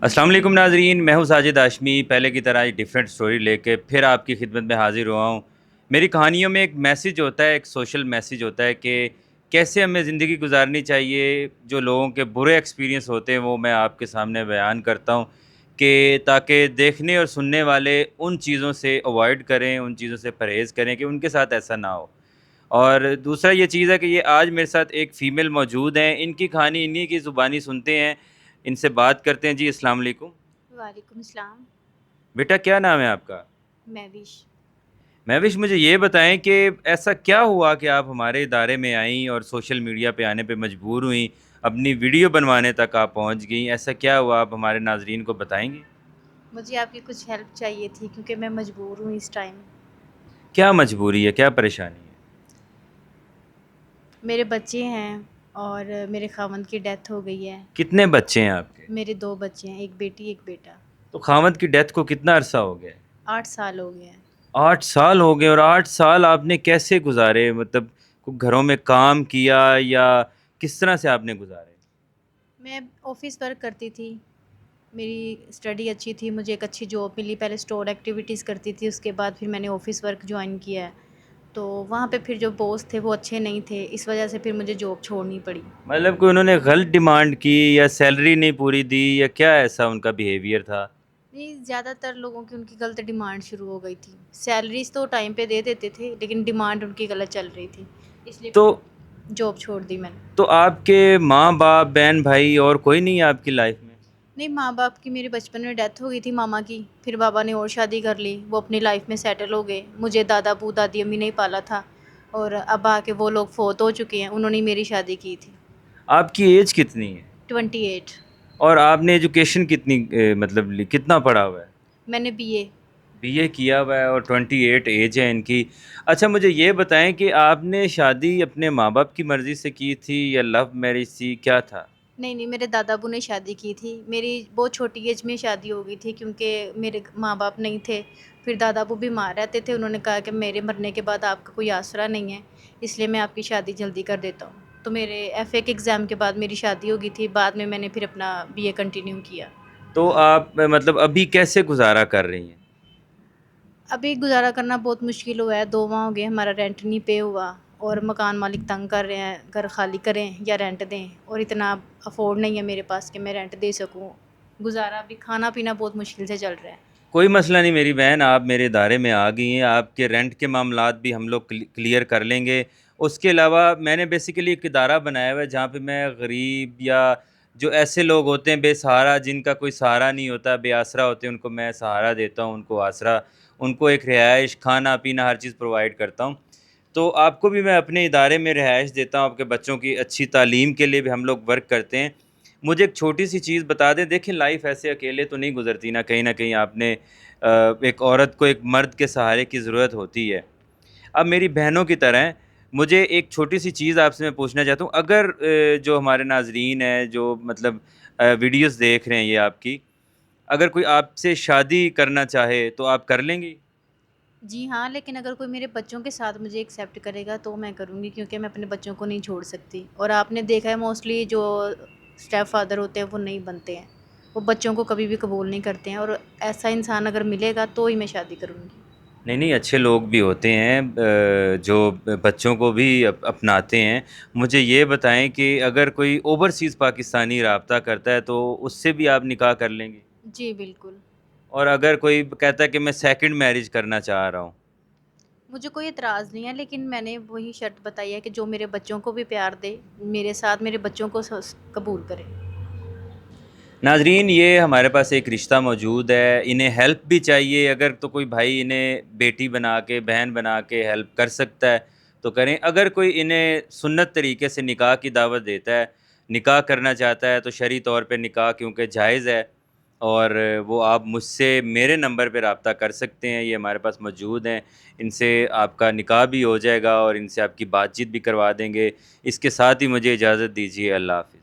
السلام علیکم ناظرین، میں ہوں ساجد ہاشمی۔ پہلے کی طرح ایک ڈیفرنٹ سٹوری لے کے پھر آپ کی خدمت میں حاضر ہوا ہوں۔ میری کہانیوں میں ایک میسیج ہوتا ہے، ایک سوشل میسیج ہوتا ہے کہ کیسے ہمیں زندگی گزارنی چاہیے۔ جو لوگوں کے برے ایکسپیرینس ہوتے ہیں وہ میں آپ کے سامنے بیان کرتا ہوں کہ تاکہ دیکھنے اور سننے والے ان چیزوں سے اوائڈ کریں، ان چیزوں سے پرہیز کریں کہ ان کے ساتھ ایسا نہ ہو۔ اور دوسرا یہ چیز ہے کہ یہ آج میرے ساتھ ایک فیمیل موجود ہیں، ان کی کہانی انہی کی زبانی سنتے ہیں، ان سے بات کرتے ہیں۔ جی السلام علیکم وعلیکم السلام۔ بیٹا، کیا نام ہے آپ کا؟ مہوش۔ مہوش، مجھے یہ بتائیں کہ ایسا کیا ہوا کہ آپ ہمارے ادارے میں آئیں اور سوشل میڈیا پہ آنے پہ مجبور ہوئیں، اپنی ویڈیو بنوانے تک آپ پہنچ گئیں؟ ایسا کیا ہوا، آپ ہمارے ناظرین کو بتائیں گے؟ مجھے آپ کی کچھ ہیلپ چاہیے تھی کیونکہ میں مجبور ہوں اس ٹائم۔ کیا مجبوری ہے، کیا پریشانی ہے؟ میرے بچے ہیں اور میرے خاوند کی ڈیتھ ہو گئی ہے۔ کتنے بچے ہیں آپ کے؟ میرے 2 بچے ہیں، ایک بیٹی ایک بیٹا۔ تو خاوند کی ڈیتھ کو کتنا عرصہ ہو گیا ہے؟ 8 سال ہو گئے ہیں۔ 8 سال ہو گئے، اور 8 سال آپ نے کیسے گزارے؟ مطلب گھروں میں کام کیا یا کس طرح سے آپ نے گزارے؟ میں آفس ورک کرتی تھی، میری اسٹڈی اچھی تھی، مجھے ایک اچھی جاب ملی۔ پہلے اسٹور ایکٹیویٹیز کرتی تھی، اس کے بعد پھر میں نے آفس ورک جوائن کیا ہے، تو وہاں پہ پھر جو باس تھے وہ اچھے نہیں تھے، اس وجہ سے پھر مجھے جاب چھوڑنی پڑی۔ مطلب کہ انہوں نے غلط ڈیمانڈ کی یا سیلری نہیں پوری دی یا کیا ایسا ان کا بیہیویئر تھا؟ نہیں، زیادہ تر لوگوں کی ان کی غلط ڈیمانڈ شروع ہو گئی تھی۔ سیلریز تو ٹائم پہ دے دیتے تھے لیکن ڈیمانڈ ان کی غلط چل رہی تھی، اس لیے تو پھر جاب چھوڑ دی میں نے۔ تو آپ کے ماں باپ، بہن بھائی اور کوئی نہیں ہے آپ کی لائف میں؟ نہیں، ماں باپ کی میرے بچپن میں ڈیتھ ہو گئی تھی ماما کی، پھر بابا نے اور شادی کر لی، وہ اپنی لائف میں سیٹل ہو گئے۔ مجھے دادا ابو دادی امی نہیں پالا تھا، اور اب آ کے وہ لوگ فوت ہو چکے ہیں، انہوں نے میری شادی کی تھی۔ آپ کی ایج کتنی ہے 28۔ اور آپ نے ایجوکیشن کتنی مطلب کتنا پڑھا ہوا ہے؟ میں نے BA۔ بی اے کیا ہوا ہے اور 28 ایج ہے ان کی۔ اچھا مجھے یہ بتائیں کہ آپ نے شادی اپنے ماں باپ کی مرضی سے کی تھی یا لو میرج تھی، کیا تھا؟ نہیں نہیں، میرے دادا ابو نے شادی کی تھی، میری بہت چھوٹی ایج میں شادی ہو گئی تھی کیونکہ میرے ماں باپ نہیں تھے۔ پھر دادا ابو بیمار رہتے تھے، انہوں نے کہا کہ میرے مرنے کے بعد آپ کا کوئی آسرا نہیں ہے، اس لیے میں آپ کی شادی جلدی کر دیتا ہوں۔ تو میرے FA کے ایگزام کے بعد میری شادی ہو گئی تھی، بعد میں نے پھر اپنا BA کنٹینیو کیا۔ تو آپ مطلب ابھی کیسے گزارا کر رہی ہیں؟ ابھی گزارا کرنا بہت مشکل ہوا ہے، 2 ماہ ہو گئے ہمارا رینٹ نہیں پے ہوا، اور مکان مالک تنگ کر رہے ہیں، گھر خالی کریں یا رینٹ دیں، اور اتنا افورڈ نہیں ہے میرے پاس کہ میں رینٹ دے سکوں۔ گزارا بھی، کھانا پینا بہت مشکل سے چل رہا ہے۔ کوئی مسئلہ نہیں میری بہن، آپ میرے ادارے میں آ گئی ہیں، آپ کے رینٹ کے معاملات بھی ہم لوگ کلیئر کر لیں گے۔ اس کے علاوہ میں نے بیسیکلی ایک ادارہ بنایا ہوا ہے جہاں پہ میں غریب یا جو ایسے لوگ ہوتے ہیں بے سہارا، جن کا کوئی سہارا نہیں ہوتا، بے آسرا ہوتے ہیں، ان کو میں سہارا دیتا ہوں، ان کو آسرا، ان کو ایک رہائش، کھانا پینا، ہر چیز پرووائڈ کرتا ہوں۔ تو آپ کو بھی میں اپنے ادارے میں رہائش دیتا ہوں، آپ کے بچوں کی اچھی تعلیم کے لیے بھی ہم لوگ ورک کرتے ہیں۔ مجھے ایک چھوٹی سی چیز بتا دیں، دیکھیں لائف ایسے اکیلے تو نہیں گزرتی نہ کہیں آپ نے ایک عورت کو ایک مرد کے سہارے کی ضرورت ہوتی ہے۔ اب میری بہنوں کی طرح ہیں، مجھے ایک چھوٹی سی چیز آپ سے میں پوچھنا چاہتا ہوں، اگر جو ہمارے ناظرین ہیں جو مطلب ویڈیوز دیکھ رہے ہیں یہ آپ کی، اگر کوئی آپ سے شادی کرنا چاہے تو آپ کر لیں گی؟ جی ہاں، لیکن اگر کوئی میرے بچوں کے ساتھ مجھے ایکسیپٹ کرے گا تو میں کروں گی، کیونکہ میں اپنے بچوں کو نہیں چھوڑ سکتی۔ اور آپ نے دیکھا ہے موسٹلی جو اسٹیپ فادر ہوتے ہیں وہ نہیں بنتے ہیں، وہ بچوں کو کبھی بھی قبول نہیں کرتے ہیں، اور ایسا انسان اگر ملے گا تو ہی میں شادی کروں گی۔ نہیں نہیں، اچھے لوگ بھی ہوتے ہیں جو بچوں کو بھی اپناتے ہیں۔ مجھے یہ بتائیں کہ اگر کوئی اوورسیز پاکستانی رابطہ کرتا ہے تو اس سے بھی آپ نکاح کر لیں گے؟ جی بالکل۔ اور اگر کوئی کہتا ہے کہ میں سیکنڈ میرج کرنا چاہ رہا ہوں؟ مجھے کوئی اعتراض نہیں ہے، لیکن میں نے وہی شرط بتائی ہے کہ جو میرے بچوں کو بھی پیار دے، میرے ساتھ میرے بچوں کو قبول کرے۔ ناظرین، یہ ہمارے پاس ایک رشتہ موجود ہے، انہیں ہیلپ بھی چاہیے، اگر تو کوئی بھائی انہیں بیٹی بنا کے، بہن بنا کے ہیلپ کر سکتا ہے تو کریں۔ اگر کوئی انہیں سنت طریقے سے نکاح کی دعوت دیتا ہے، نکاح کرنا چاہتا ہے تو شرعی طور پہ نکاح کیونکہ جائز ہے، اور وہ آپ مجھ سے میرے نمبر پہ رابطہ کر سکتے ہیں، یہ ہمارے پاس موجود ہیں، ان سے آپ کا نکاح بھی ہو جائے گا اور ان سے آپ کی بات چیت بھی کروا دیں گے۔ اس کے ساتھ ہی مجھے اجازت دیجیے، اللہ حافظ۔